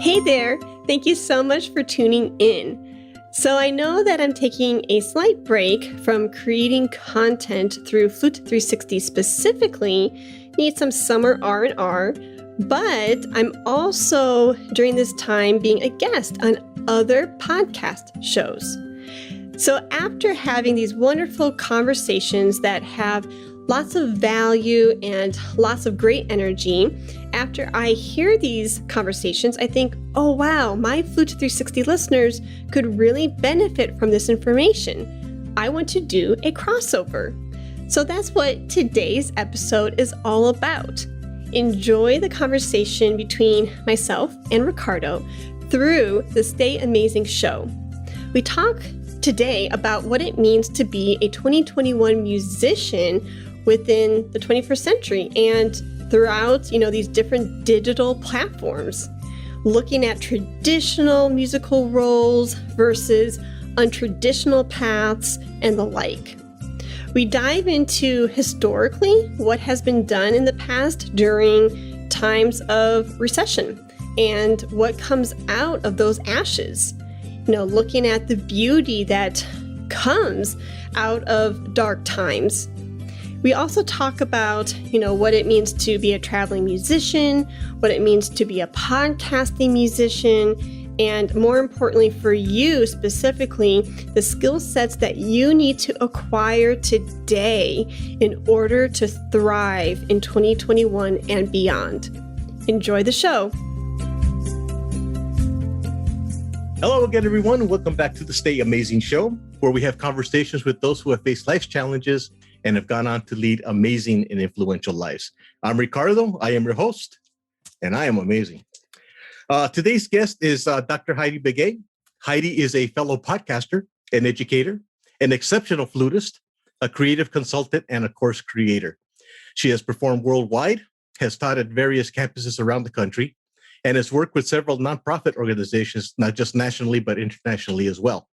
Hey there! Thank you so much for tuning in. So I know that I'm taking a slight break from creating content through Flute 360 specifically, need some summer R&R, but I'm also during this time being a guest on other podcast shows. So after having these wonderful conversations that have lots of value and lots of great energy, after I hear these conversations, I think, oh wow, my Flute 360 listeners could really benefit from this information. I want to do a crossover. So that's what today's episode is all about. Enjoy the conversation between myself and Ricardo through the Stay Amazing show. We talk today about what it means to be a 2021 musician within the 21st century and throughout, these different digital platforms, looking at traditional musical roles versus untraditional paths and the like. We dive into historically what has been done in the past during times of recession and what comes out of those ashes. Looking at the beauty that comes out of dark times. We also talk about, what it means to be a traveling musician, what it means to be a podcasting musician, and more importantly for you specifically, the skill sets that you need to acquire today in order to thrive in 2021 and beyond. Enjoy the show. Hello again, everyone. Welcome back to the Stay Amazing show, where we have conversations with those who have faced life's challenges and have gone on to lead amazing and influential lives. I'm Ricardo. I am your host, and I am amazing. Today's guest is Dr. Heidi Begay. Heidi is a fellow podcaster, an educator, an exceptional flutist, a creative consultant, and a course creator. She has performed worldwide, has taught at various campuses around the country, and has worked with several nonprofit organizations, not just nationally, but internationally as well.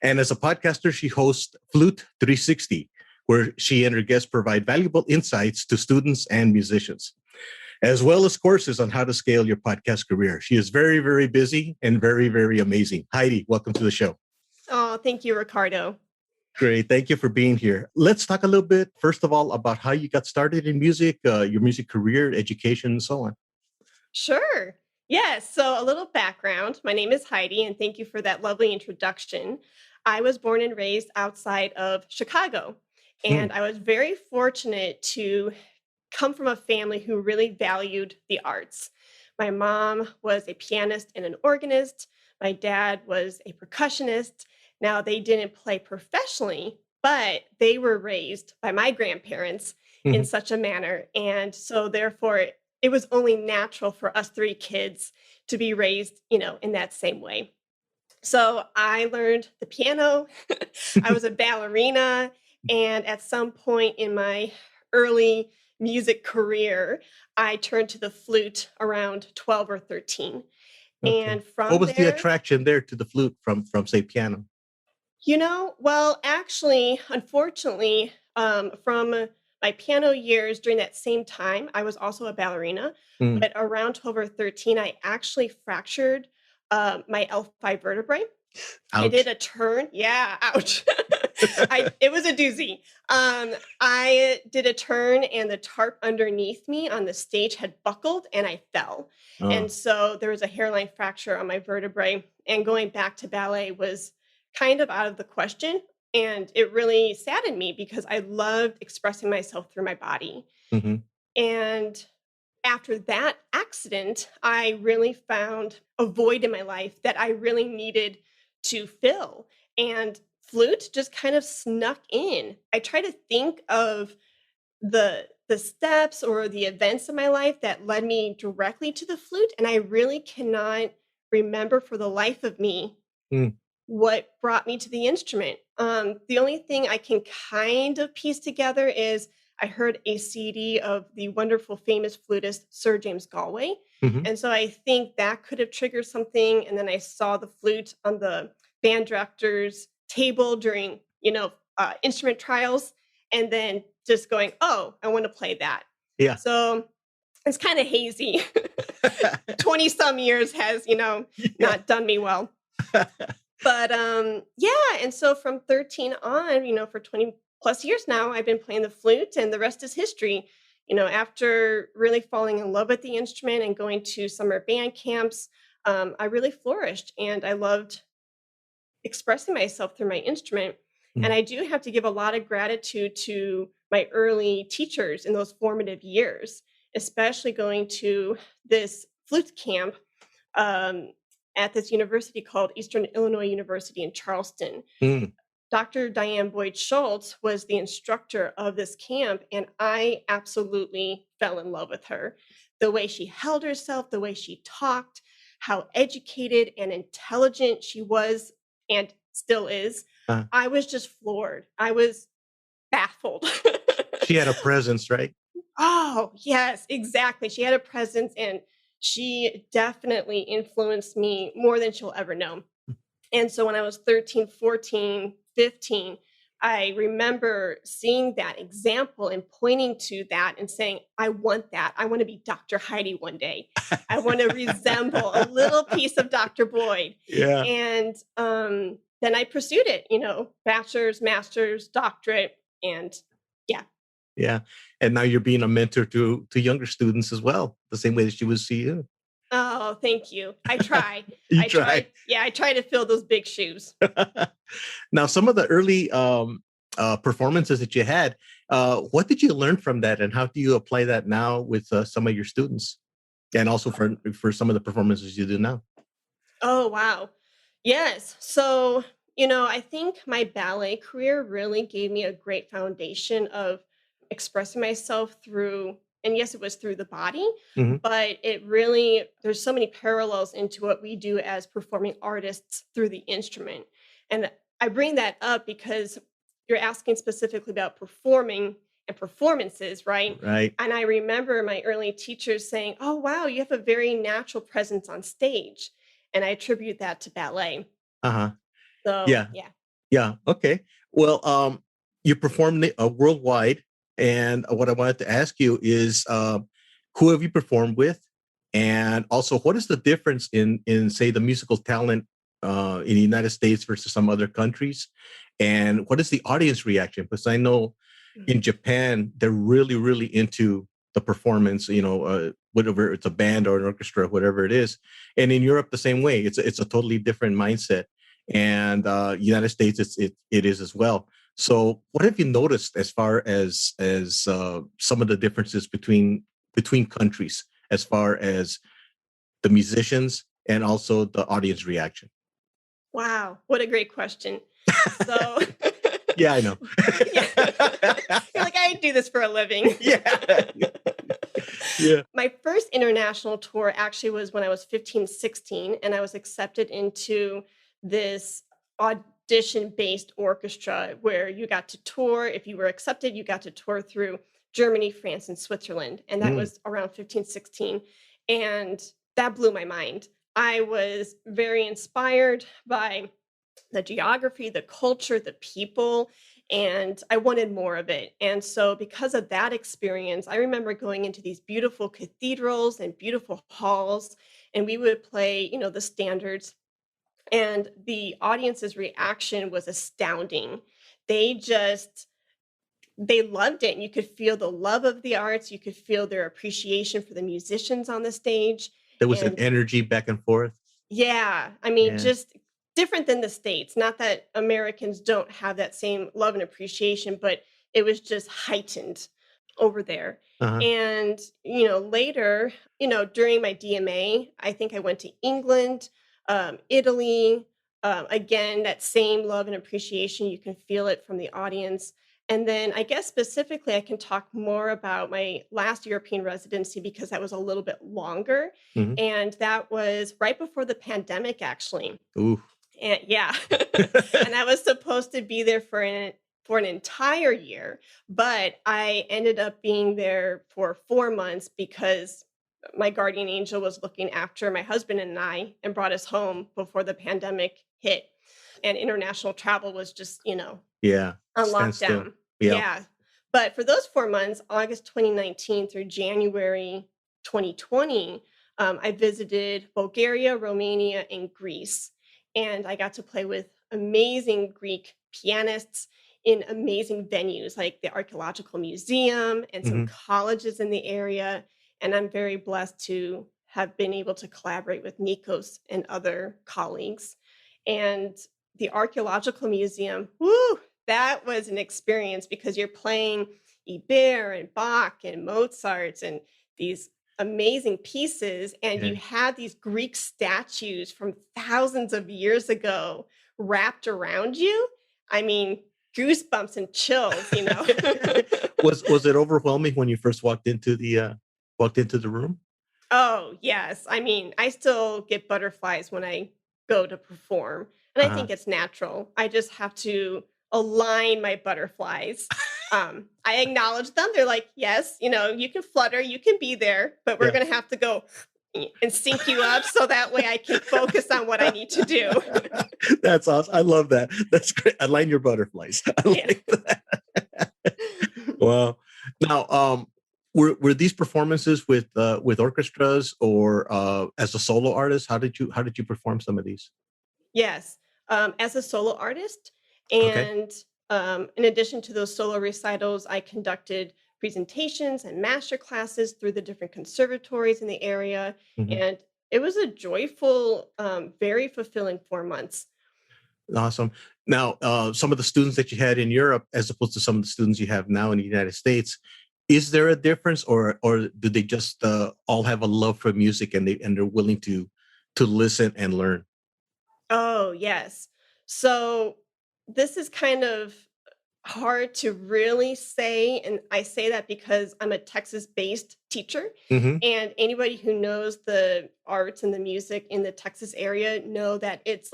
And as a podcaster, she hosts Flute 360, where she and her guests provide valuable insights to students and musicians, as well as courses on how to scale your podcast career. She is very, very busy and very, very amazing. Heidi, welcome to the show. Oh, thank you, Ricardo. Great. Thank you for being here. Let's talk a little bit, first of all, about how you got started in music, your music career, education, and so on. Sure. Yes. So a little background. My name is Heidi, and thank you for that lovely introduction. I was born and raised outside of Chicago, and I was very fortunate to come from a family who really valued the arts. My mom was a pianist and an organist. My dad was a percussionist. Now, they didn't play professionally, but they were raised by my grandparents in such a manner. And so therefore, it was only natural for us three kids to be raised, in that same way. So I learned the piano. I was a ballerina. And at some point in my early music career, I turned to the flute around 12 or 13. Okay. And from what was there, the attraction there to the flute from say, piano? Well, actually, unfortunately, from my piano years during that same time, I was also a ballerina. Mm. But around 12 or 13, I actually fractured my L5 vertebrae. I did a turn. Yeah, ouch. It was a doozy. I did a turn and the tarp underneath me on the stage had buckled and I fell. Oh. And so there was a hairline fracture on my vertebrae, and going back to ballet was kind of out of the question. And it really saddened me because I loved expressing myself through my body. Mm-hmm. And after that accident, I really found a void in my life that I really needed to fill. And flute just kind of snuck in. I try to think of the steps or the events in my life that led me directly to the flute, and I really cannot remember for the life of me what brought me to the instrument. The only thing I can kind of piece together is I heard a CD of the wonderful famous flutist Sir James Galway. And so I think that could have triggered something. And then I saw the flute on the band director's table during, instrument trials, and then just going, oh, I want to play that. Yeah. So It's kind of hazy. 20 some years has, Yeah. not done me well. But yeah, and so from 13 on, for 20 plus years now, I've been playing the flute and the rest is history. After really falling in love with the instrument and going to summer band camps, I really flourished and I loved expressing myself through my instrument. And Mm. I do have to give a lot of gratitude to my early teachers in those formative years, especially going to this flute camp um, at this university called Eastern Illinois University in Charleston. Mm. Dr. Diane Boyd Schultz was the instructor of this camp, and I absolutely fell in love with her. The way she held herself, the way she talked, how educated and intelligent she was and still is. Uh, I was just floored. I was baffled. she had a presence, right? Oh, yes, exactly. She had a presence and she definitely influenced me more than she'll ever know. And so when I was 13, 14, 15, I remember seeing that example and pointing to that and saying, I want that. I want to be Dr. Heidi one day. I want to resemble a little piece of Dr. Boyd. Yeah. And then I pursued it, bachelor's, master's, doctorate. And yeah. Yeah. And now you're being a mentor to younger students as well, the same way that she was to you. Oh, thank you. I try. You I try. try. Yeah, I try to fill those big shoes. Now, some of the early performances that you had, what did you learn from that, and how do you apply that now with some of your students, and also for some of the performances you do now? Oh, wow. Yes. So, I think my ballet career really gave me a great foundation of expressing myself through, and yes, it was through the body, Hmm. but there's so many parallels into what we do as performing artists through the instrument. And I bring that up because you're asking specifically about performing and performances, right? Right. And I remember my early teachers saying, "Oh, wow, you have a very natural presence on stage." And I attribute that to ballet. Uh huh. So, Yeah. yeah. Yeah. Okay. Well, you performed worldwide, and what I wanted to ask you is, who have you performed with, and also what is the difference in say the musical talent in the United States versus some other countries, and what is the audience reaction? Because I know in Mhm. Japan they're really into the performance. Whatever it's a band or an orchestra, whatever it is, and in Europe the same way. It's a totally different mindset, and United States it is as well. So, what have you noticed as far as some of the differences between countries, as far as the musicians and also the audience reaction? Wow, what a great question. So, Yeah, I know. yeah. You're like, I do this for a living. Yeah, yeah. My first international tour actually was when I was 15, 16, and I was accepted into this audition-based orchestra where you got to tour. If you were accepted, you got to tour through Germany, France, and Switzerland. And that Mm, was around 15, 16. And that blew my mind. I was very inspired by the geography, the culture, the people, and I wanted more of it. And so, because of that experience, I remember going into these beautiful cathedrals and beautiful halls, and we would play, the standards. And the audience's reaction was astounding. They just, they loved it. And you could feel the love of the arts, you could feel their appreciation for the musicians on the stage. there was an And energy back and forth. yeah, I mean, Yeah. just different than the States. Not that Americans don't have that same love and appreciation, but it was just heightened over there. Uh-huh. And, later, during my DMA, I think I went to England, Italy. Again, that same love and appreciation, you can feel it from the audience. And then I guess specifically, I can talk more about my last European residency because that was a little bit longer, Hmm. and that was right before the pandemic, actually. Ooh. And yeah, and I was supposed to be there for an entire year, but I ended up being there for 4 months because my guardian angel was looking after my husband and I and brought us home before the pandemic hit, and international travel was just Yeah. on Stand still. lockdown. Yeah. Yeah. But for those 4 months, August 2019 through January 2020, I visited Bulgaria, Romania, and Greece. And I got to play with amazing Greek pianists in amazing venues like the Archaeological Museum and some Hmm. colleges in the area. And I'm very blessed to have been able to collaborate with Nikos and other colleagues. And the Archaeological Museum, whoo, that was an experience because you're playing Ibert and Bach and Mozart and these amazing pieces, and Yeah. you had these Greek statues from thousands of years ago wrapped around you. I mean, goosebumps and chills, you know. Was it overwhelming when you first walked into the room? Oh, yes. I mean, I still get butterflies when I go to perform, and I Uh-huh. think it's natural. I just have to align my butterflies. I acknowledge them. They're like, "Yes, you know, you can flutter, you can be there, but we're Yeah. gonna have to go and sync you up so that way I can focus on what I need to do." That's awesome. I love that. That's great. Align your butterflies. I Yeah. like that. Wow. Now, were these performances with orchestras or as a solo artist? How did you perform some of these? Yes, as a solo artist, Okay. and in addition to those solo recitals, I conducted presentations and master classes through the different conservatories in the area, Mhm. and it was a joyful, very fulfilling 4 months. Awesome. Now, some of the students that you had in Europe, as opposed to some of the students you have now in the United States, is there a difference, or do they just all have a love for music and they're willing to listen and learn? Oh, yes. So this is kind of hard to really say, and I say that because I'm a Texas-based teacher, Hmm. and anybody who knows the arts and the music in the Texas area know that it's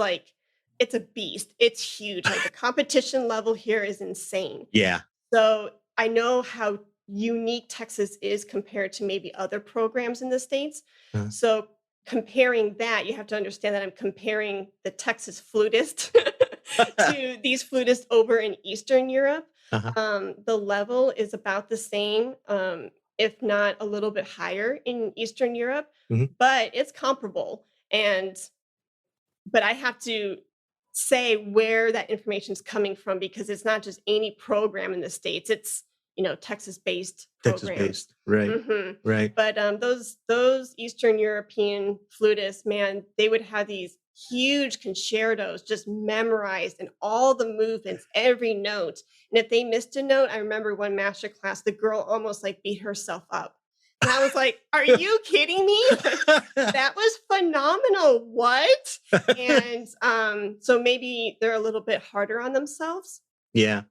a beast. It's huge. Like the competition level here is insane. Yeah. So I know how unique Texas is compared to maybe other programs in the States. Uh, So comparing that, you have to understand that I'm comparing the Texas flutist to these flutists over in Eastern Europe. uh-huh. The level is about the same, if not a little bit higher in Eastern Europe, Hmm. but it's comparable. But I have to say where that information is coming from because it's not just any program in the States. It's, Texas-based Texas programs. based, right? Mhm. Right. But, those Eastern European flutists, man, they would have these huge concertos just memorized and all the movements, every note, and if they missed a note, I remember one master class, the girl almost, like, beat herself up. And I was like, "Are you kidding me?" Like, that was phenomenal. What? And, so maybe they're a little bit harder on themselves? Yeah,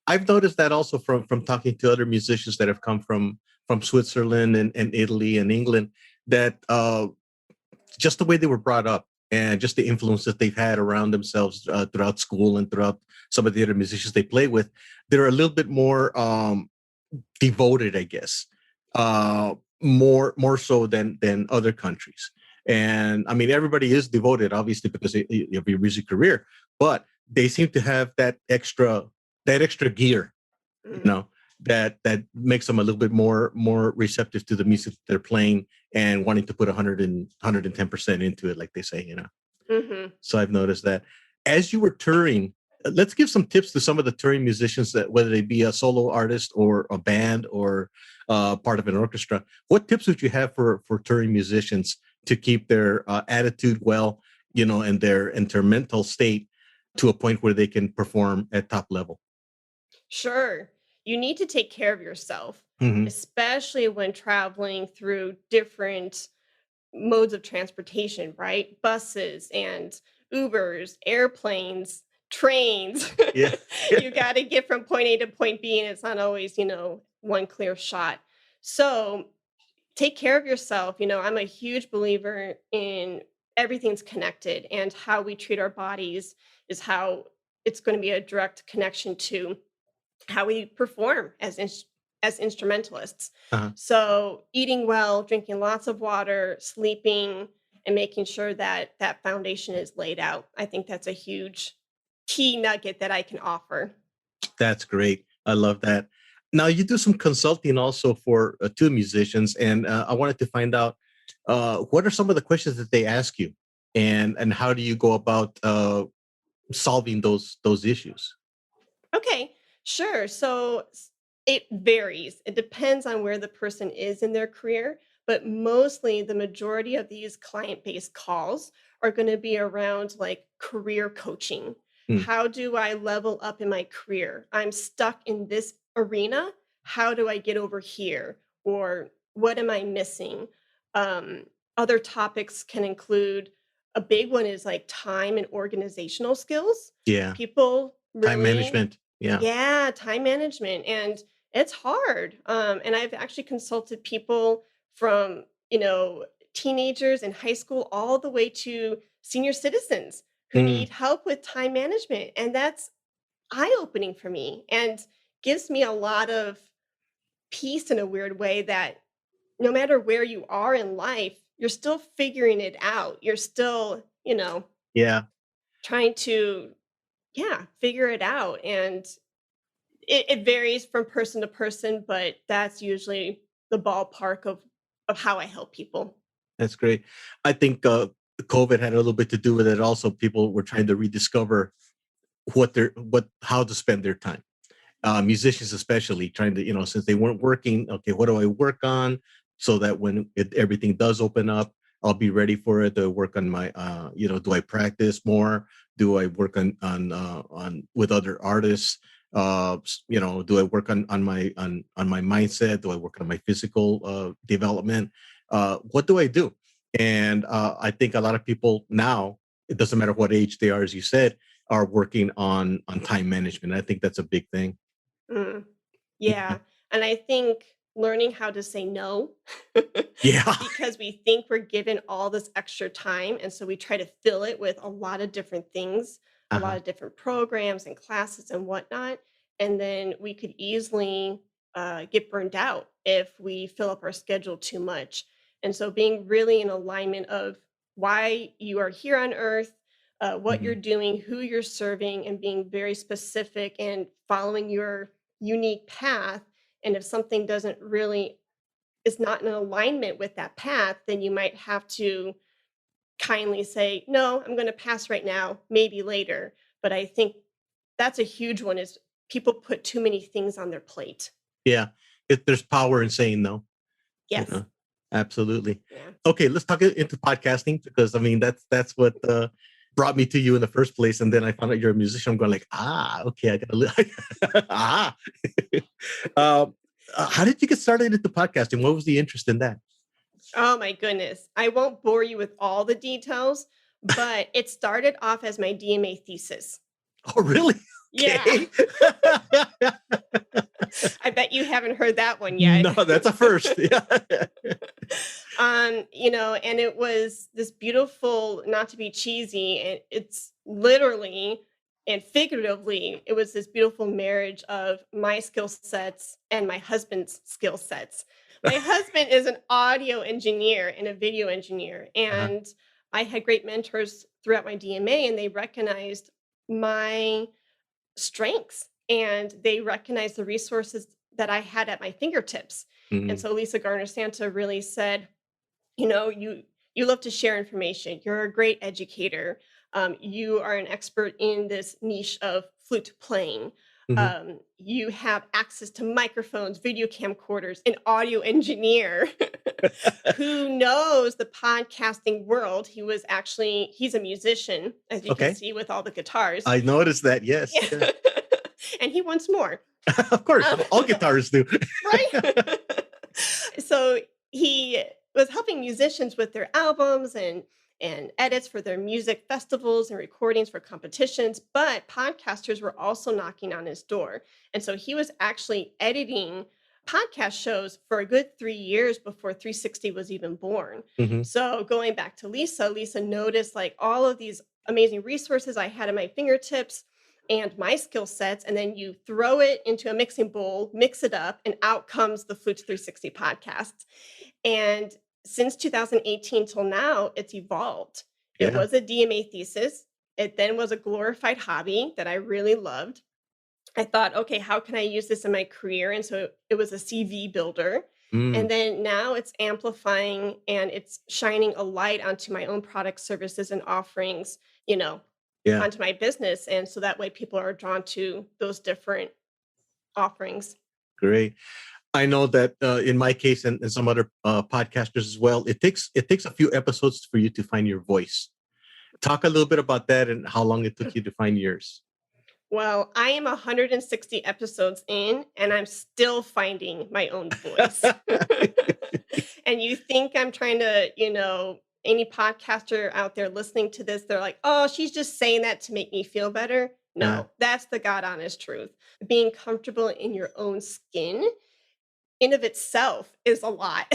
I've noticed that also from talking to other musicians that have come from Switzerland and Italy and England, that just the way they were brought up and just the influence that they've had around themselves throughout school and throughout some of the other musicians they play with, they're a little bit more devoted, I guess, more so than other countries. And I mean, everybody is devoted, obviously, because of your music career, but they seem to have that extra gear, you Mm, know, that makes them a little bit more receptive to the music they're playing and wanting to put 110% into it, like they say. mhm. So I've noticed that. As you were touring, let's give some tips to some of the touring musicians, that whether they be a solo artist or a band or part of an orchestra. What tips would you have for touring musicians to keep their attitude well, and their mental state to a point where they can perform at top level? Sure. You need to take care of yourself, Hmm. especially when traveling through different modes of transportation, right? Buses and Ubers, airplanes, trains. Yeah. You got to get from point A to point B, and it's not always, one clear shot. So take care of yourself. I'm a huge believer in everything's connected, and how we treat our bodies is how it's going to be a direct connection to how we perform as instrumentalists. Uh-huh. So, eating well, drinking lots of water, sleeping, and making sure that that foundation is laid out. I think that's a huge key nugget that I can offer. That's great. I love that. Now you do some consulting also for two musicians, and I wanted to find out what are some of the questions that they ask you, and how do you go about solving those issues? Okay, sure. So it varies. It depends on where the person is in their career, but mostly the majority of these client-based calls are going to be around like career coaching. Mm, How do I level up in my career? I'm stuck in this arena. How do I get over here? Or what am I missing? Um, Other topics can include a big one is like time and organizational skills. yeah, People time really, management. Yeah. yeah, time management, and it's hard. And I've actually consulted people from, teenagers in high school all the way to senior citizens who Mm, need help with time management, and that's eye-opening for me and gives me a lot of peace in a weird way that no matter where you are in life, you're still figuring it out. You're still, yeah, trying to, yeah, figure it out. And it varies from person to person, but that's usually the ballpark of how I help people. that's great. I think COVID had a little bit to do with it. Also, people were trying to rediscover what how to spend their time. Musicians especially trying to, since they weren't working, okay, what do I work on so that when everything does open up, I'll be ready for it. Do I work on my do I practice more? Do I work on with other artists? Do I work on my mindset? Do I work on my physical development? What do I do? And I think a lot of people now, it doesn't matter what age they are, as you said, are working on time management. I think that's a big thing. Mm, Yeah. yeah, and I think learning how to say no, Yeah. because we think we're given all this extra time, and so we try to fill it with a lot of different things, a lot Uh-huh. of different programs and classes and whatnot, and then we could easily get burned out if we fill up our schedule too much. And so, being really in alignment of why you are here on Earth, what Mhm. you're doing, who you're serving, and being very specific and following your unique path. And if something doesn't really is not in alignment with that path, then you might have to kindly say, "No, I'm gonna pass right now, maybe later." But I think that's a huge one is people put too many things on their plate. Yeah. There's power in saying no, you Yes. know? Absolutely. Yeah. Okay, let's talk into podcasting because I mean that's what brought me to you in the first place. And then I found out you're a musician. I'm going like, okay, I gotta ah. um, how did you get started into podcasting? What was the interest in that? Oh my goodness. I won't bore you with all the details, but it started off as my DMA thesis. Oh, really? Yeah. Okay. I bet you haven't heard that one yet. No, that's a first. Yeah. And it was this beautiful, not to be cheesy, and it's literally and figuratively, it was this beautiful marriage of my skill sets and my husband's skill sets. My husband is an audio engineer and a video engineer, Uh-huh. and I had great mentors throughout my DMA, and they recognized my strengths and they recognized the resources that I had at my fingertips. And Mhm. so Lisa Garner Santa really said, you love to share information. You're a great educator. You are an expert in this niche of flute playing. Mhm. You have access to microphones, video camcorders, an audio engineer who knows the podcasting world. He's a musician, as you can Okay. see with all the guitars. I noticed that. Yes. Yeah. Yeah. And he wants more. Of course. Um, All guitarists do. right? So he was helping musicians with their albums and edits for their music festivals and recordings for competitions, but podcasters were also knocking on his door. And so he was actually editing podcast shows for a good 3 years before 360 was even born. Mhm. So going back to Lisa noticed like all of these amazing resources I had at my fingertips and my skill sets, and then you throw it into a mixing bowl, mix it up, and out comes the Flute 360 podcast. And since 2018 till now, it's evolved. It Yeah. was a DMA thesis. It then was a glorified hobby that I really loved. I thought, okay, how can I use this in my career? And so it was a CV builder. Mm, And then now it's amplifying and it's shining a light onto my own products, services, and offerings, you know, yeah, onto my business. And so that way people are drawn to those different offerings. great. I know that in my case and some other podcasters as well, it takes a few episodes for you to find your voice. Talk a little bit about that and how long it took you to find yours. Well, I am 160 episodes in and I'm still finding my own voice. And you think I'm trying to, any podcaster out there listening to this, they're like, oh, she's just saying that to make me feel better. Uh, No, that's the God honest truth. Being comfortable in your own skin in of itself is a lot.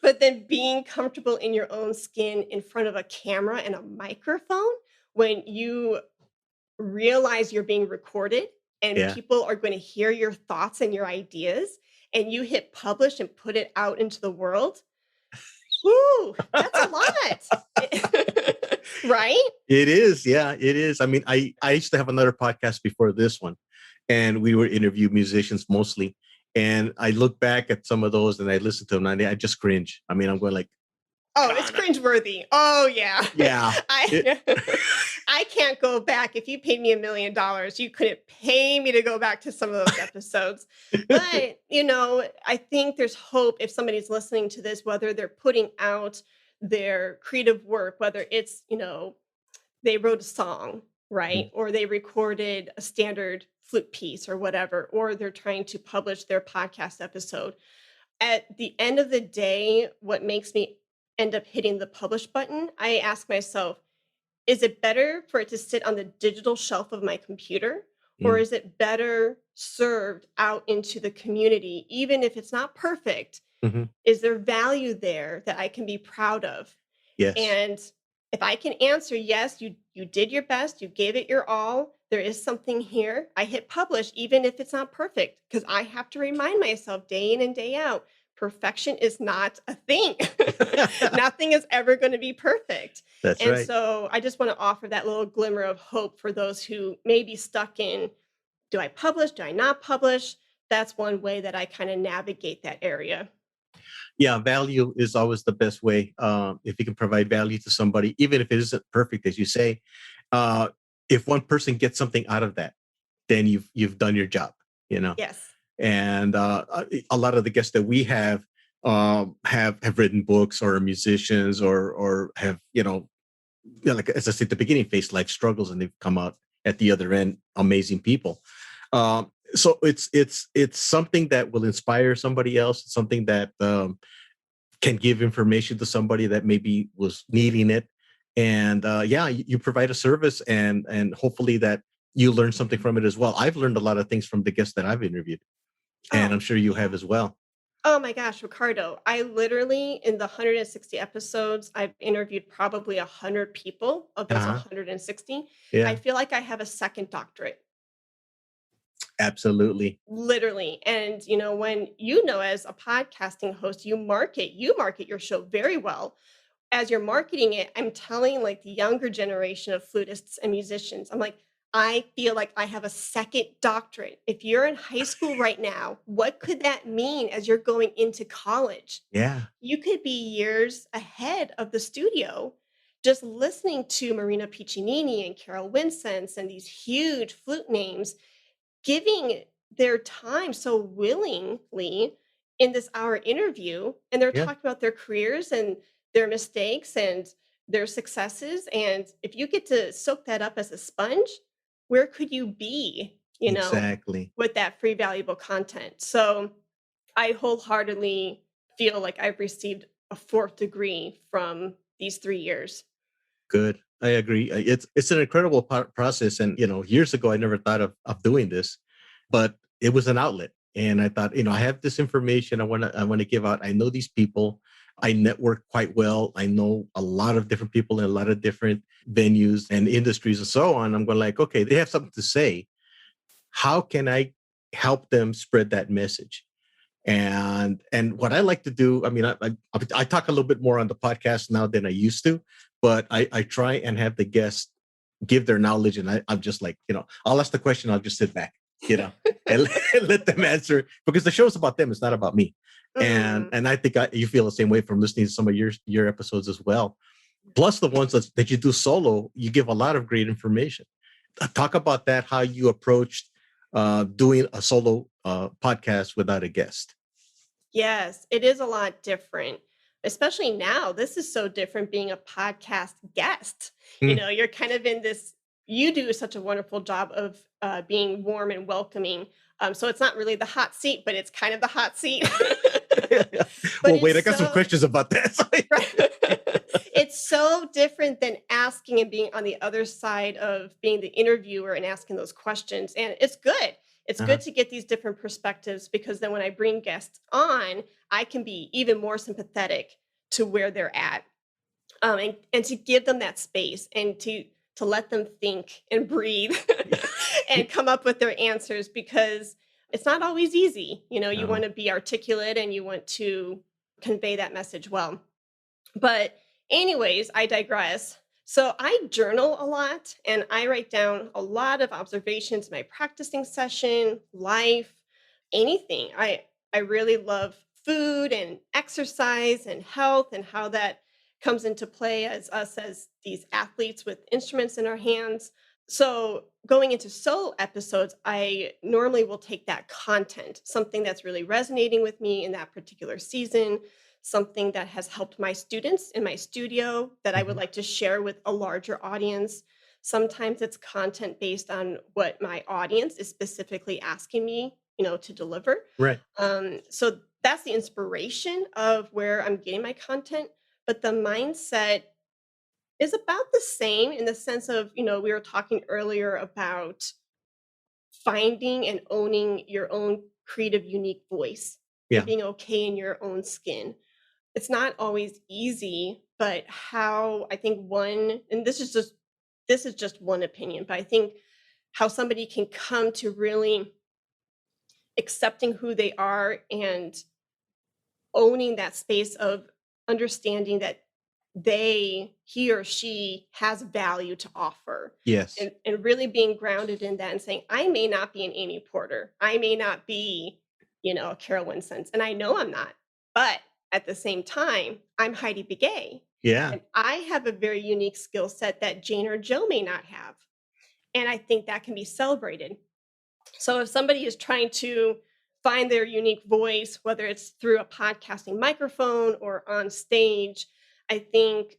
But then being comfortable in your own skin in front of a camera and a microphone when you realize you're being recorded and yeah, people are going to hear your thoughts and your ideas and you hit publish and put it out into the world. Woo, that's a lot. Right? it is. Yeah, it is. I mean, I used to have another podcast before this one, and we were interview musicians mostly. And I look back at some of those and I listen to them and I just cringe. I mean, I'm going like, Oh, it's God, cringeworthy. Oh yeah. yeah. It, I I can't go back. If you paid me $1 million, you couldn't pay me to go back to some of those episodes. But, I think there's hope if somebody's listening to this, whether they're putting out their creative work, whether it's, they wrote a song, right? Or they recorded a standard flute piece or whatever, or they're trying to publish their podcast episode. At the end of the day, what makes me end up hitting the publish button, I ask myself, is it better for it to sit on the digital shelf of my computer? Or mm, is it better served out into the community, even if it's not perfect? mhm. Is there value there that I can be proud of? Yes. And if I can answer yes, you did your best, you gave it your all, there is something here. I hit publish even if it's not perfect because I have to remind myself day in and day out, perfection is not a thing. Nothing is ever going to be perfect. That's And right. so I just want to offer that little glimmer of hope for those who may be stuck in, do I publish? Do I not publish? That's one way that I kind of navigate that area. Yeah, value is always the best way. If you can provide value to somebody, even if it isn't perfect, as you say, uh, if one person gets something out of that, then you've done your job. You know, Yes. and a lot of the guests that we have written books or are musicians or have like as I said at the beginning, faced life struggles and they've come out at the other end amazing people. So it's something that will inspire somebody else. It's something that can give information to somebody that maybe was needing it. And yeah, you provide a service and hopefully that you learn something from it as well. I've learned a lot of things from the guests that I've interviewed, and I'm Oh, sure you have yeah. as well. Oh my gosh, Ricardo, I literally, in the 160 episodes, I've interviewed probably 100 people of those Uh-huh. 160. I Yeah, feel like I have a second doctorate, absolutely. literally. And, when as a podcasting host, you market your show very well. As you're marketing it, I'm telling like the younger generation of flutists and musicians, I'm like, I feel like I have a second doctorate. If you're in high school right now, what could that mean as you're going into college? Yeah, You could be years ahead of the studio just listening to Marina Piccinini and Carol Winsense and these huge flute names giving their time so willingly in this hour interview, and they're yeah, talking about their careers and their mistakes and their successes. And if you get to soak that up as a sponge, where could you be, exactly. with that free, valuable content? So I wholeheartedly feel like I've received a fourth degree from these 3 years. Good. I agree. It's an incredible process, and years ago I never thought of doing this, but it was an outlet, and I thought, I have this information I want to give out. I know these people. I network quite well. I know a lot of different people in a lot of different venues and industries and so on. I'm going like, okay, they have something to say. How can I help them spread that message? And what I like to do, I mean, I talk a little bit more on the podcast now than I used to, but I try and have the guests give their knowledge, and I'm just like, I'll ask the question, I'll just sit back, and let them answer, because the show's about them. It's not about me. And I think you feel the same way from listening to some of your episodes as well. Plus the ones that you do solo, you give a lot of great information. Talk about that, how you approached doing a solo podcast without a guest. Yes, it is a lot different, especially now. This is so different being a podcast guest. You're kind of in this, you do such a wonderful job of being warm and welcoming. So it's not really the hot seat, but it's kind of the hot seat. Well, wait, I got some questions about that. It's so different than asking and being on the other side of being the interviewer and asking those questions. And it's good. It's good to get these different perspectives, because then when I bring guests on, I can be even more sympathetic to where they're at, and to give them that space and to let them think and breathe and come up with their answers, because it's not always easy. You want to be articulate and you want to convey that message well. But anyways, I digress. So I journal a lot, and I write down a lot of observations in my practicing session, life, anything. I really love food and exercise and health, and how that comes into play as us as these athletes with instruments in our hands. So going into solo episodes, I normally will take that content, something that's really resonating with me in that particular season, something that has helped my students in my studio that I would like to share with a larger audience. Sometimes it's content based on what my audience is specifically asking me, to deliver. Right. So that's the inspiration of where I'm getting my content. But the mindset is about the same, in the sense of, we were talking earlier about finding and owning your own creative, unique voice, and being okay in your own skin. It's not always easy, but how I think and this is just one opinion, but I think how somebody can come to really accepting who they are and owning that space of understanding that he or she has value to offer. Yes. And really being grounded in that and saying, I may not be an Amy Porter. I may not be, a Carol Winsence. And I know I'm not. But at the same time, I'm Heidi Begay. Yeah. And I have a very unique skill set that Jane or Joe may not have. And I think that can be celebrated. So if somebody is trying to find their unique voice, whether it's through a podcasting microphone or on stage, I think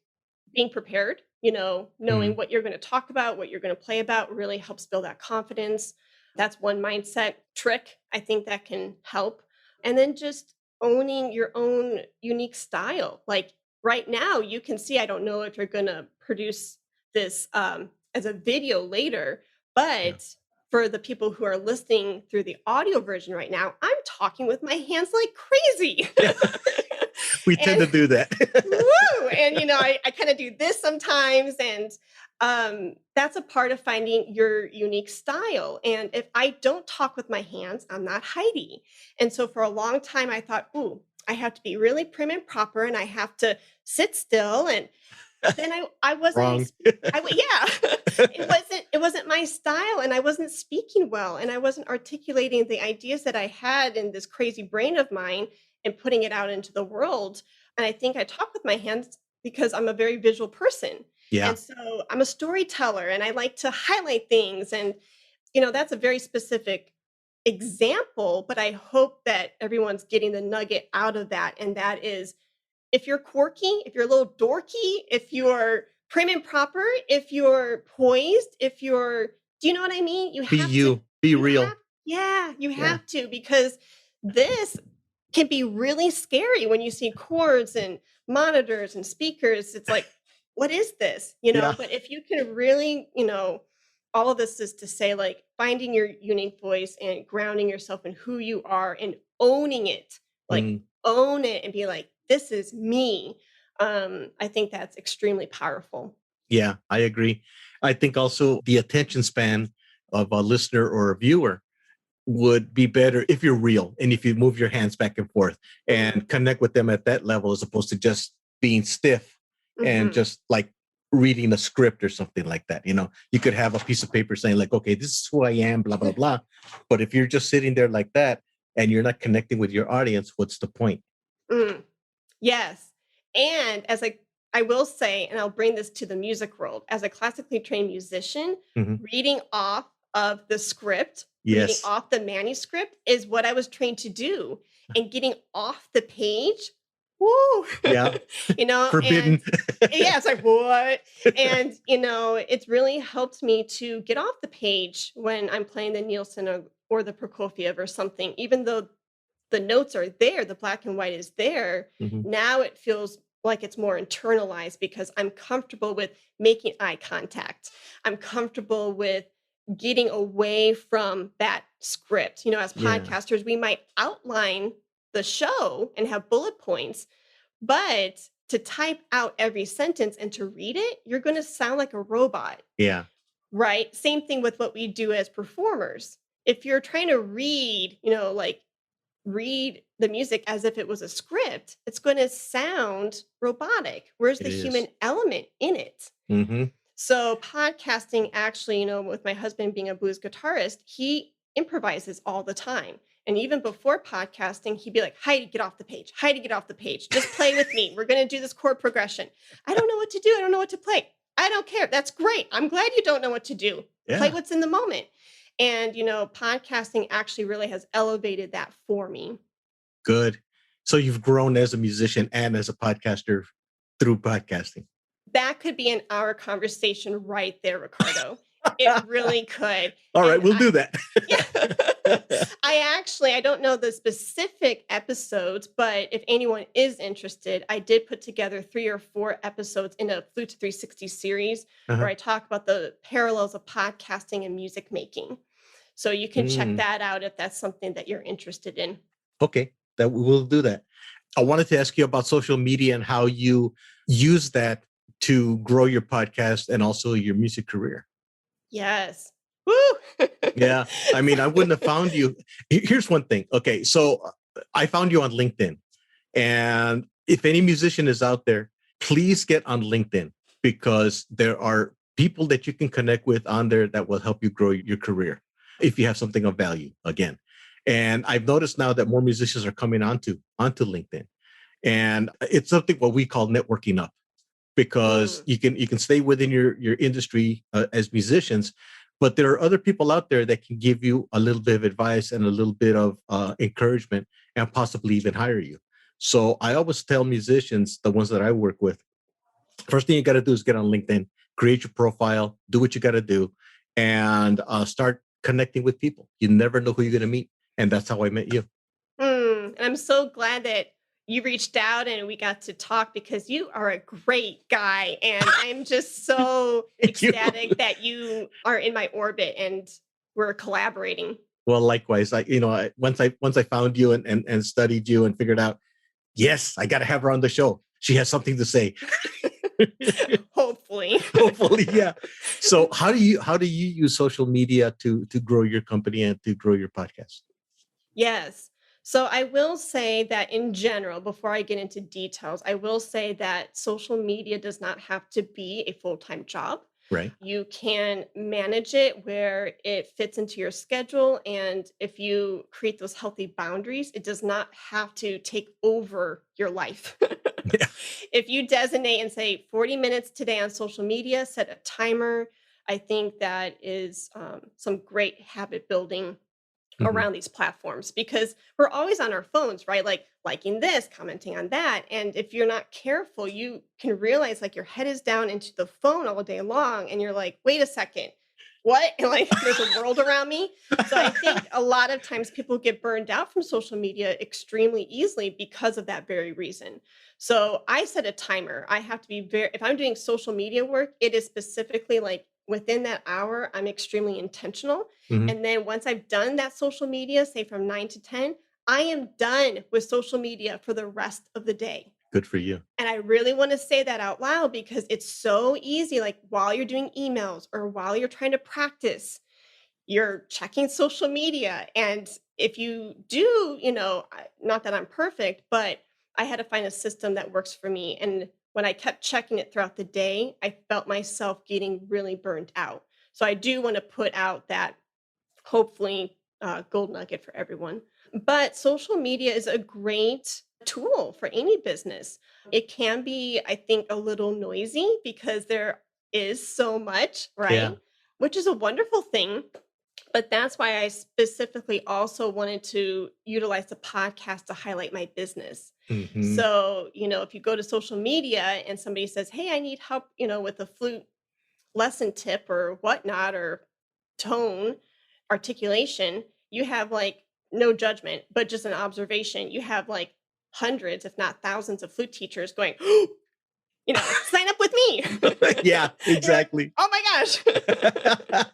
being prepared, knowing what you're going to talk about, what you're going to play about, really helps build that confidence. That's one mindset trick I think that can help. And then just owning your own unique style. Like right now, you can see, I don't know if you're going to produce this as a video later, but for the people who are listening through the audio version right now, I'm talking with my hands like crazy. We tend to do that. Woo! And, I kind of do this sometimes. And that's a part of finding your unique style. And if I don't talk with my hands, I'm not Heidi. And so for a long time, I thought, I have to be really prim and proper, and I have to sit still. And then I wasn't, Wrong. It wasn't my style, and I wasn't speaking well, and I wasn't articulating the ideas that I had in this crazy brain of mine and putting it out into the world. And I think I talk with my hands because I'm a very visual person. Yeah. And so I'm a storyteller, and I like to highlight things. And, that's a very specific example, but I hope that everyone's getting the nugget out of that. And that is, if you're quirky, if you're a little dorky, if you're prim and proper, if you're poised, do you know what I mean? You have to be real. You have to, because this can be really scary when you see chords and monitors and speakers. It's like, what is this? But if you can really, all of this is to say, like, finding your unique voice and grounding yourself in who you are and owning it, own it and be like, this is me. I think that's extremely powerful. Yeah, I agree. I think also the attention span of a listener or a viewer would be better if you're real and if you move your hands back and forth and connect with them at that level, as opposed to just being stiff and just like reading a script or something like that. You could have a piece of paper saying like, okay, this is who I am, blah, blah, blah. But if you're just sitting there like that and you're not connecting with your audience, what's the point? Yes. And I will say, and I'll bring this to the music world, as a classically trained musician, reading off of the script, reading off the manuscript is what I was trained to do. And getting off the page, woo, Yeah. Forbidden. Yeah, it's like, what? And, it's really helped me to get off the page when I'm playing the Nielsen or the Prokofiev or something, even though the notes are there, the black and white is there. Now it feels like it's more internalized because I'm comfortable with making eye contact. I'm comfortable with getting away from that script. As podcasters, we might outline the show and have bullet points, but to type out every sentence and to read it, you're going to sound like a robot. Yeah. Right? Same thing with what we do as performers. If you're trying to read, read the music as if it was a script, it's going to sound robotic. Where's the human element in it? So podcasting actually, with my husband being a blues guitarist, he improvises all the time. And even before podcasting, he'd be like, Heidi, get off the page. Heidi, get off the page. Just play with me. We're going to do this chord progression. I don't know what to do. I don't know what to play. I don't care. That's great. I'm glad you don't know what to do. Yeah. Play what's in the moment. And, podcasting actually really has elevated that for me. Good. So you've grown as a musician and as a podcaster through podcasting. That could be an hour conversation right there, Ricardo. It really could. All right, we'll do that. I don't know the specific episodes, but if anyone is interested, I did put together 3 or 4 episodes in a Flute 360 series where I talk about the parallels of podcasting and music making. So you can check that out if that's something that you're interested in. Okay, that we'll do that. I wanted to ask you about social media and how you use that to grow your podcast and also your music career. Yes. Woo! Yeah. I mean, I wouldn't have found you. Here's one thing. Okay. So I found you on LinkedIn. And if any musician is out there, please get on LinkedIn because there are people that you can connect with on there that will help you grow your career if you have something of value again. And I've noticed now that more musicians are coming onto LinkedIn. And it's something what we call networking up because you can stay within your industry as musicians. But there are other people out there that can give you a little bit of advice and a little bit of encouragement and possibly even hire you. So I always tell musicians, the ones that I work with, first thing you got to do is get on LinkedIn, create your profile, do what you got to do, and start connecting with people. You never know who you're going to meet. And that's how I met you. And I'm so glad that you reached out and we got to talk because you are a great guy. And I'm just so ecstatic that you are in my orbit and we're collaborating. Well, likewise, once I found you and studied you and figured out, yes, I got to have her on the show. She has something to say. Hopefully, yeah. So how do you use social media to grow your company and to grow your podcast? Yes. So I will say that in general, before I get into details, I will say that social media does not have to be a full-time job. Right. You can manage it where it fits into your schedule. And if you create those healthy boundaries, it does not have to take over your life. Yeah. If you designate and say 40 minutes today on social media, set a timer, I think that is some great habit building around these platforms because we're always on our phones, right? Like liking this, commenting on that. And if you're not careful, you can realize like your head is down into the phone all day long and you're like, wait a second, what? And like there's a world around me. So I think a lot of times people get burned out from social media extremely easily because of that very reason. So I set a timer. I have to be if I'm doing social media work, it is specifically like within that hour, I'm extremely intentional. And then once I've done that social media, say from 9 to 10, I am done with social media for the rest of the day. Good for you. And I really want to say that out loud because it's so easy. Like while you're doing emails or while you're trying to practice, you're checking social media. And if you do, not that I'm perfect, but I had to find a system that works for me. And when I kept checking it throughout the day, I felt myself getting really burned out. So I do want to put out that hopefully gold nugget for everyone. But social media is a great tool for any business. It can be, I think, a little noisy because there is so much, Yeah. right? Which is a wonderful thing. But that's why I specifically also wanted to utilize the podcast to highlight my business. Hmm. So, if you go to social media and somebody says, "Hey, I need help, with a flute lesson tip or whatnot, or tone, articulation," you have like no judgment, but just an observation. You have like hundreds, if not thousands, of flute teachers going, sign up with me. Yeah, You're like, exactly. oh my gosh.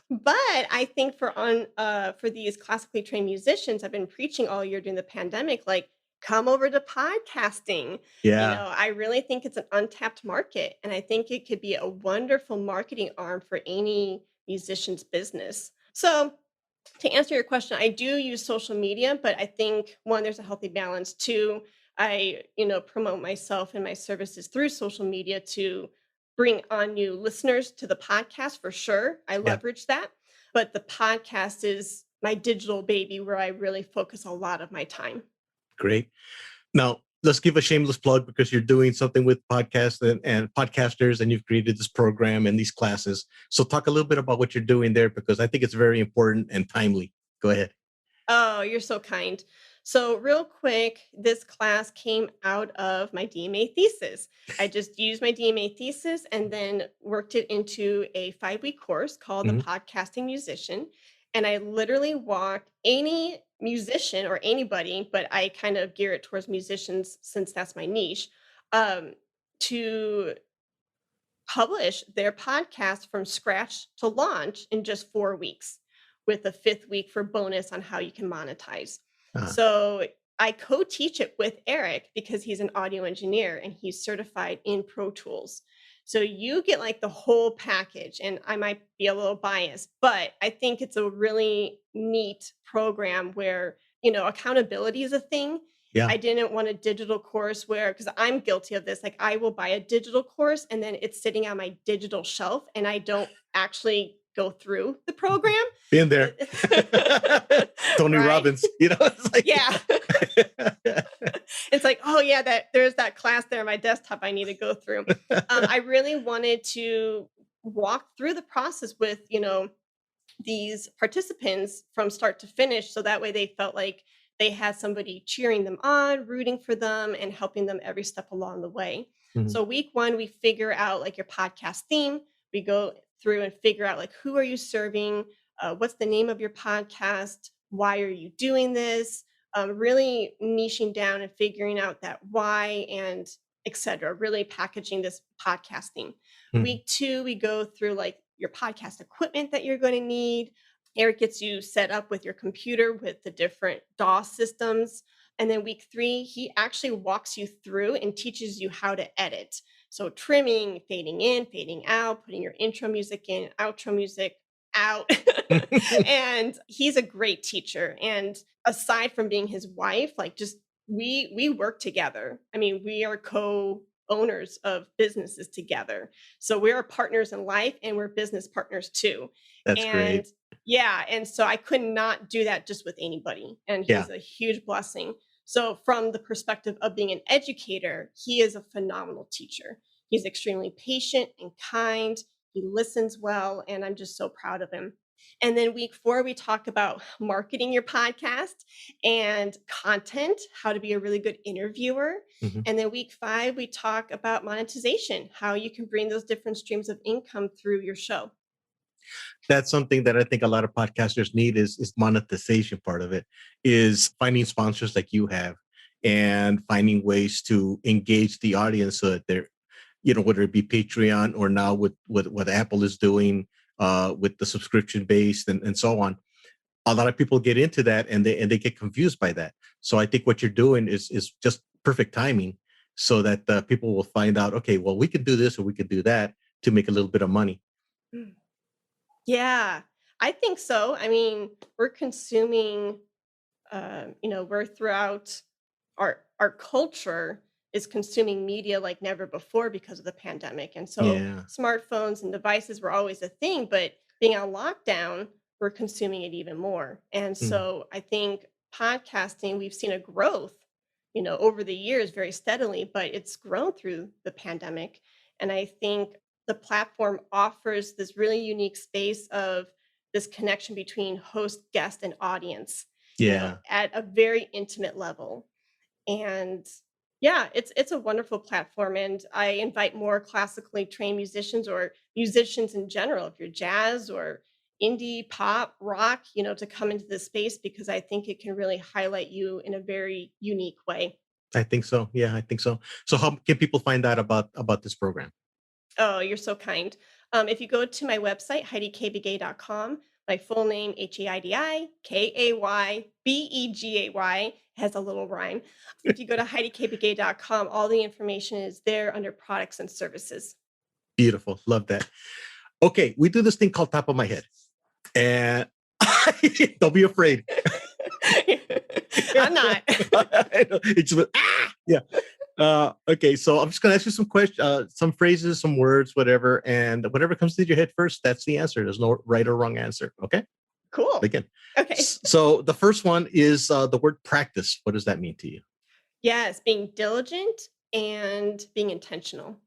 But I think for these classically trained musicians, I've been preaching all year during the pandemic, like, come over to podcasting. Yeah, I really think it's an untapped market, and I think it could be a wonderful marketing arm for any musician's business. So, to answer your question, I do use social media, but I think one, there's a healthy balance. Two, I, promote myself and my services through social media to bring on new listeners to the podcast for sure. I yeah, leverage that. But the podcast is my digital baby where I really focus a lot of my time. great. Now, let's give a shameless plug because you're doing something with podcasts and podcasters, and you've created this program and these classes. So, talk a little bit about what you're doing there because I think it's very important and timely. Go ahead. Oh, you're so kind. So, real quick, this class came out of my DMA thesis. I just used my DMA thesis and then worked it into a 5-week course called The Hmm. Podcasting Musician. And I literally walk any musician or anybody, but I kind of gear it towards musicians since that's my niche, um, to publish their podcast from scratch to launch in just 4 weeks, with a 5th week for bonus on how you can monetize. Uh, So I co-teach it with Eric because he's an audio engineer and he's certified in Pro Tools. So you get like the whole package, and I might be a little biased, but I think it's a really neat program where, accountability is a thing. yeah. I didn't want a digital course where, because I'm guilty of this, like I will buy a digital course and then it's sitting on my digital shelf and I don't actually go through the program. Been there. Tony Right? Robbins, it's Yeah. like, It's like, oh yeah, that there's that class there on my desktop I need to go through. I really wanted to walk through the process with, these participants from start to finish, so that way they felt like they had somebody cheering them on, rooting for them, and helping them every step along the way. Mhm. So week 1, we figure out like your podcast theme. We go through and figure out like, who are you serving? What's the name of your podcast? Why are you doing this? Really niching down and figuring out that why and etc. Really packaging this podcast theme. Mhm. Week 2, we go through like your podcast equipment that you're going to need. Eric gets you set up with your computer with the different DAW systems. And then week 3, he actually walks you through and teaches you how to edit. So trimming, fading in, fading out, putting your intro music in, outro music out. And he's a great teacher. And aside from being his wife, like just we work together. I mean, we are co-owners of businesses together. So we're partners in life and we're business partners too. That's And great. yeah, and so I could not do that just with anybody. And Yeah. he's a huge blessing. So from the perspective of being an educator, he is a phenomenal teacher. He's extremely patient and kind. He listens well, and I'm just so proud of him. And then week 4, we talk about marketing your podcast and content, how to be a really good interviewer. Mhm. And then week 5, we talk about monetization, how you can bring those different streams of income through your show. That's something that I think a lot of podcasters need is monetization part of it, is finding sponsors like you have and finding ways to engage the audience so that they're, whether it be Patreon or now with what Apple is doing with the subscription based and so on. A lot of people get into that and they get confused by that. So I think what you're doing is just perfect timing so that people will find out, okay, well, we could do this or we could do that to make a little bit of money. Mm. Yeah, I think so. I mean, we're consuming, we're throughout our culture. is consuming media like never before because of the pandemic. And so Yeah. smartphones and devices were always a thing, but being on lockdown, we're consuming it even more. And Mm. so I think podcasting, we've seen a growth, over the years very steadily, but it's grown through the pandemic. And I think the platform offers this really unique space of this connection between host, guest, and audience, Yeah. at a very intimate level. And yeah, it's a wonderful platform, and I invite more classically trained musicians or musicians in general, if you're jazz or indie, pop, rock, to come into this space because I think it can really highlight you in a very unique way. I think so. Yeah, I think so. So how can people find out about this program? Oh, you're so kind. If you go to my website, HeidiKBegay.com, my full name, HeidikayBegay, has a little rhyme. If you go to HeidiKBegay.com, all the information is there under products and services. Beautiful. Love that. Okay, we do this thing called top of my head. And don't be afraid. I'm not. It's yeah. Okay, so I'm just gonna ask you some questions, some phrases, some words, whatever, and whatever comes to your head first, that's the answer. There's no right or wrong answer. Okay, Cool. again. Okay. So the first one is the word practice. What does that mean to you? Yes, being diligent and being intentional.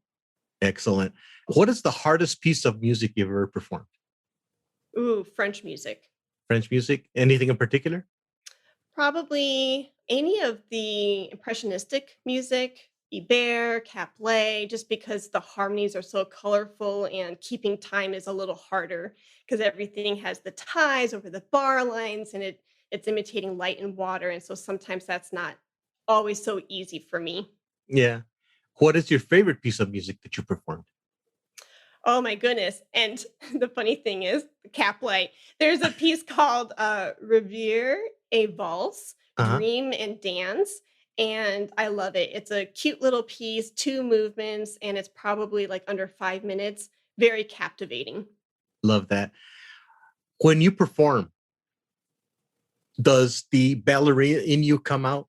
Excellent. What is the hardest piece of music you've ever performed? Ooh, French music. French music? Anything in particular? Probably any of the impressionistic music, Ibert, Caplet, just because the harmonies are so colorful and keeping time is a little harder because everything has the ties over the bar lines and it's imitating light and water. And so sometimes that's not always so easy for me. Yeah. What is your favorite piece of music that you performed? Oh my goodness. And the funny thing is, Caplet, there's a piece called Revere a Valse, Uh-huh. Dream and Dance. And I love it. It's a cute little piece, two movements, and it's probably like under 5 minutes. Very captivating. Love that. When you perform, does the ballerina in you come out?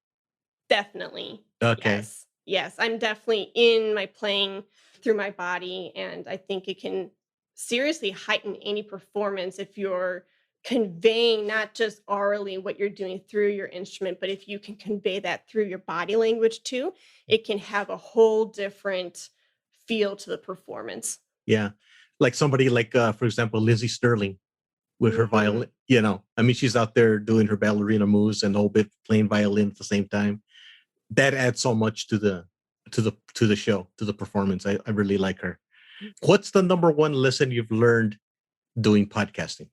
Definitely. Okay. Yes. Yes. I'm definitely in my playing through my body. And I think it can seriously heighten any performance if you're conveying not just orally what you're doing through your instrument, but if you can convey that through your body language too, it can have a whole different feel to the performance. Yeah. Like somebody like for example, Lindsay Sterling with her Hmm. violin, I mean, she's out there doing her ballerina moves and a whole bit playing violin at the same time. That adds so much to the show, to the performance. I really like her. What's the number one lesson you've learned doing podcasting?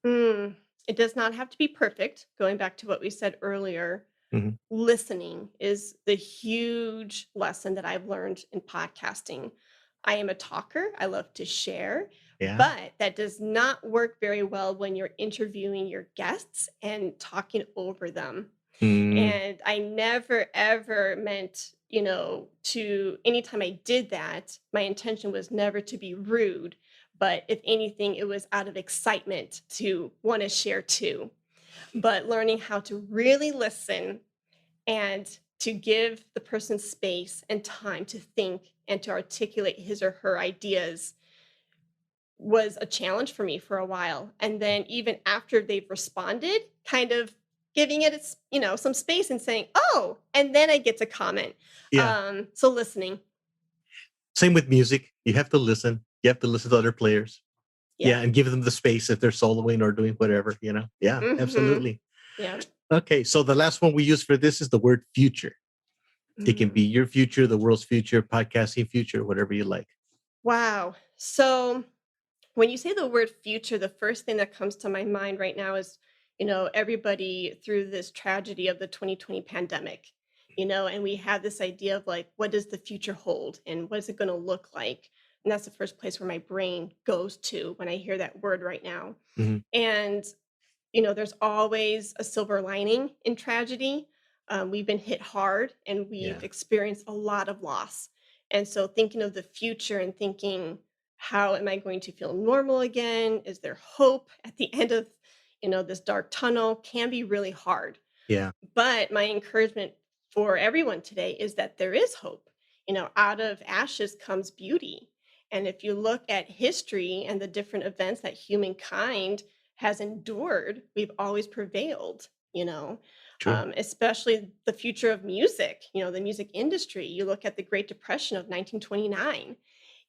Mm. It does not have to be perfect. Going back to what we said earlier, Mhm. listening is the huge lesson that I've learned in podcasting. I am a talker, I love to share, Yeah. but that does not work very well when you're interviewing your guests and talking over them. Mm, And I never ever meant, to anytime I did that, my intention was never to be rude, but if anything, it was out of excitement to want to share too. But learning how to really listen and to give the person space and time to think and to articulate his or her ideas was a challenge for me for a while. And then even after they've responded, kind of giving it its, some space and saying, "Oh," and then I get to comment. yeah. So listening. Same with music. You have to listen. You have to listen to other players. Yeah. Yeah, and give them the space if they're soloing or doing whatever, Yeah, Mhm. absolutely. Yeah. Okay, so the last one we use for this is the word future. It can be Mm. your future, the world's future, podcasting future, whatever you like. Wow. So when you say the word future, the first thing that comes to my mind right now is, everybody through this tragedy of the 2020 pandemic, and we have this idea of like, what does the future hold and what is it going to look like? And that's the first place where my brain goes to when I hear that word right now. Mhm. And there's always a silver lining in tragedy. We've been hit hard and we've Yeah. experienced a lot of loss. And so thinking of the future and thinking, how am I going to feel normal again? Is there hope at the end of, this dark tunnel can be really hard. Yeah. But my encouragement for everyone today is that there is hope out of ashes comes beauty. And if you look at history and the different events that humankind has endured, we've always prevailed, True. especially the future of music, the music industry. You look at the Great Depression of 1929,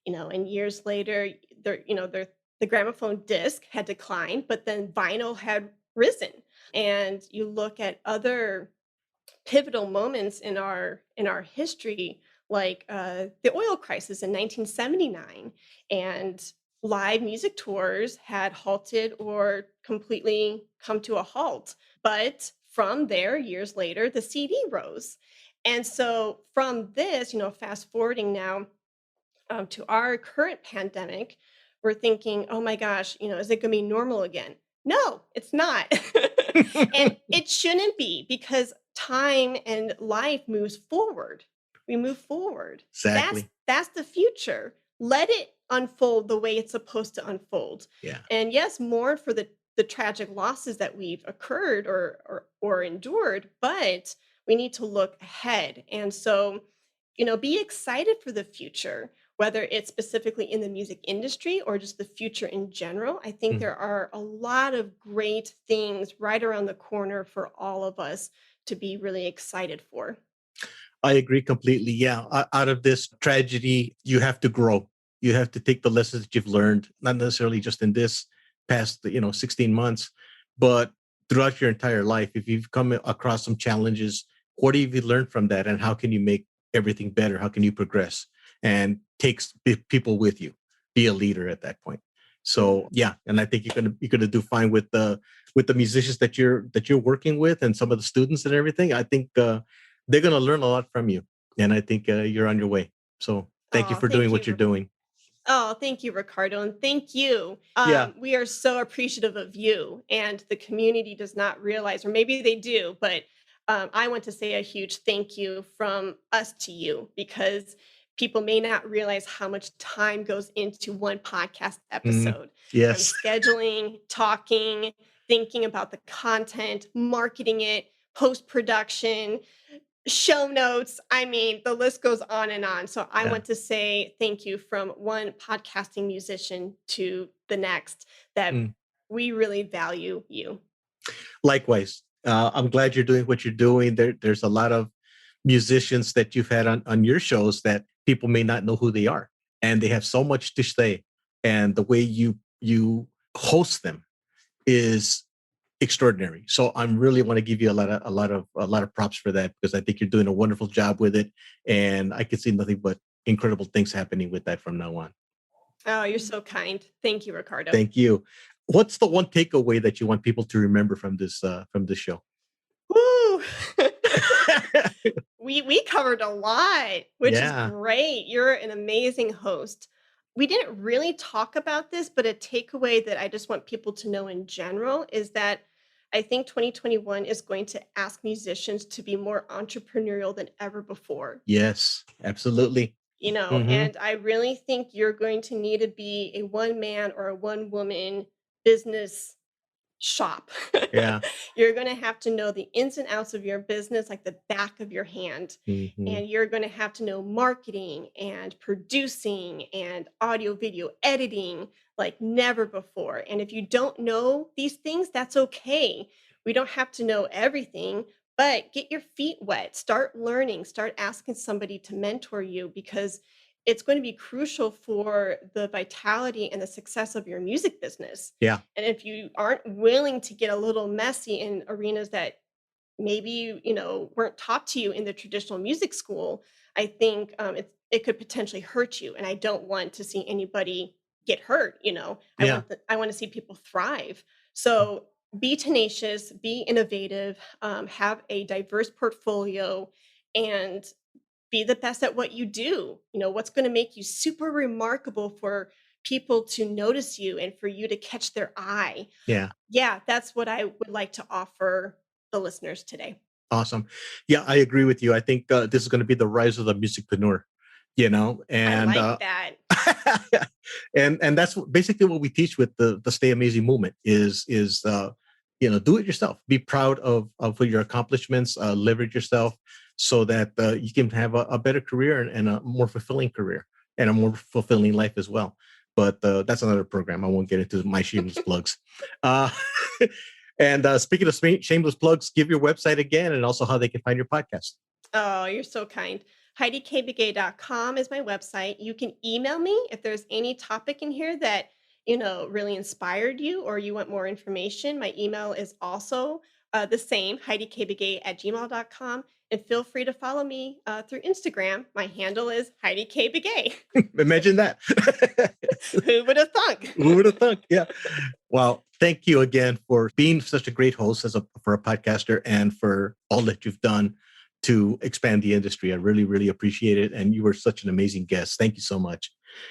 and years later, the gramophone disc had declined, but then vinyl had risen. And you look at other pivotal moments in our history, like the oil crisis in 1979, and live music tours had halted or completely come to a halt. But from there, years later, the CD rose. And so from this, fast forwarding now to our current pandemic, we're thinking, oh my gosh, is it going to be normal again? No, it's not. And it shouldn't be, because time and life moves forward. We move forward. That's Exactly. that's the future. Let it unfold the way it's supposed to unfold. Yeah. And yes, mourn for the tragic losses that we've occurred or endured, but we need to look ahead. And so, be excited for the future, whether it's specifically in the music industry or just the future in general. I think Mm. there are a lot of great things right around the corner for all of us to be really excited for. I agree completely. Yeah. Out of this tragedy, you have to grow. You have to take the lessons that you've learned, not necessarily just in this past, 16 months, but throughout your entire life. If you've come across some challenges, what have you learned from that? And how can you make everything better? How can you progress and take people with you? Be a leader at that point. So Mhm. yeah, and I think you're gonna do fine with the musicians that you're working with and some of the students and everything. I think they're going to learn a lot from you. And I think you're on your way. So thank you Oh, for doing thank what you're you. doing. Oh, thank you, Ricardo, and thank you. Yeah. We are so appreciative of you, and the community does not realize, or maybe they do, but I want to say a huge thank you from us to you, because people may not realize how much time goes into one podcast Mm, episode, from yes. scheduling, talking, thinking about the content, marketing it, post production, show notes. I mean, the list goes on and on. So I Yeah. want to say thank you from one podcasting musician to the next, that Mm. we really value you. Likewise. I'm glad you're doing what you're doing. There's a lot of musicians that you've had on your shows that people may not know who they are. And they have so much to say. And the way you host them is extraordinary. So I'm really want to give you a lot of props for that, because I think you're doing a wonderful job with it, and I can see nothing but incredible things happening with that from now on. Oh, you're so kind. Thank you, Ricardo. Thank you. What's the one takeaway that you want people to remember from this show? Woo! We covered a lot, which is Yeah. great. You're an amazing host. We didn't really talk about this, but a takeaway that I just want people to know in general is that I think 2021 is going to ask musicians to be more entrepreneurial than ever before. Yes. Absolutely. Hmm. And I really think you're going to need to be a one man or a one woman business shop. Yeah. You're going to have to know the ins and outs of your business like the back of your hand. Hmm. And you're going to have to know marketing and producing and audio video editing like never before. And if you don't know these things, that's okay. We don't have to know everything, but get your feet wet, start learning, start asking somebody to mentor you, because it's going to be crucial for the vitality and the success of your music business. Yeah. And if you aren't willing to get a little messy in arenas that maybe weren't taught to you in the traditional music school, I think it could potentially hurt you. And I don't want to see anybody get hurt. Yeah. I want to see people thrive. So be tenacious, be innovative, have a diverse portfolio, and be the best at what you do. What's going to make you super remarkable for people to notice you and for you to catch their eye. Yeah. Yeah, that's what I would like to offer the listeners today. Awesome. Yeah, I agree with you. I think this is going to be the rise of the musicpreneur, I and like that. and that's basically what we teach with the Stay Amazing movement is do it yourself. Be proud of your accomplishments. Leverage yourself. so that you can have a better career and a more fulfilling career and a more fulfilling life as well. But that's another program. I won't get into my shameless plugs. Uh, and speaking of shameless plugs, give your website again and also how they can find your podcast. Oh, you're so kind. HeidiKBigay.com is my website. You can email me if there's any topic in here that, really inspired you or you want more information. My email is also the same, HeidiKBigay@gmail.com. And feel free to follow me through Instagram. My handle is HeidiKBigay. Imagine that. Who would have thunk? Who would have thunk? Yeah. Well, thank you again for being such a great host for a podcaster and for all that you've done to expand the industry. I really, really appreciate it. And you were such an amazing guest. Thank you so much.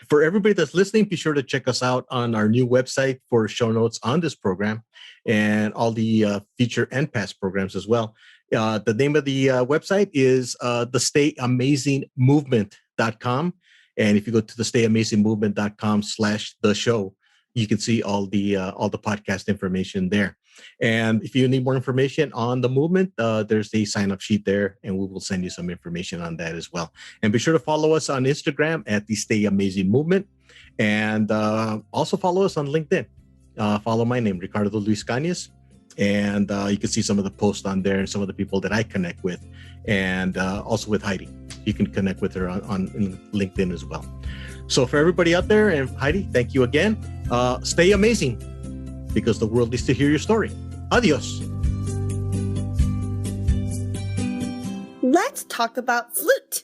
For everybody that's listening, be sure to check us out on our new website for show notes on this program and all the future and past programs as well. The name of the website is thestayamazingmovement.com. And if you go to thestayamazingmovement.com/the show, you can see all the podcast information there. And if you need more information on the movement, there's a sign-up sheet there, and we will send you some information on that as well. And be sure to follow us on Instagram at the Stay Amazing Movement, and also follow us on LinkedIn. Follow my name, Ricardo Canez, and you can see some of the posts on there and some of the people that I connect with, and also with Heidi. You can connect with her on LinkedIn as well. So for everybody out there, and Heidi, thank you again. Stay amazing, because the world needs to hear your story. Adios. Let's talk about Flute.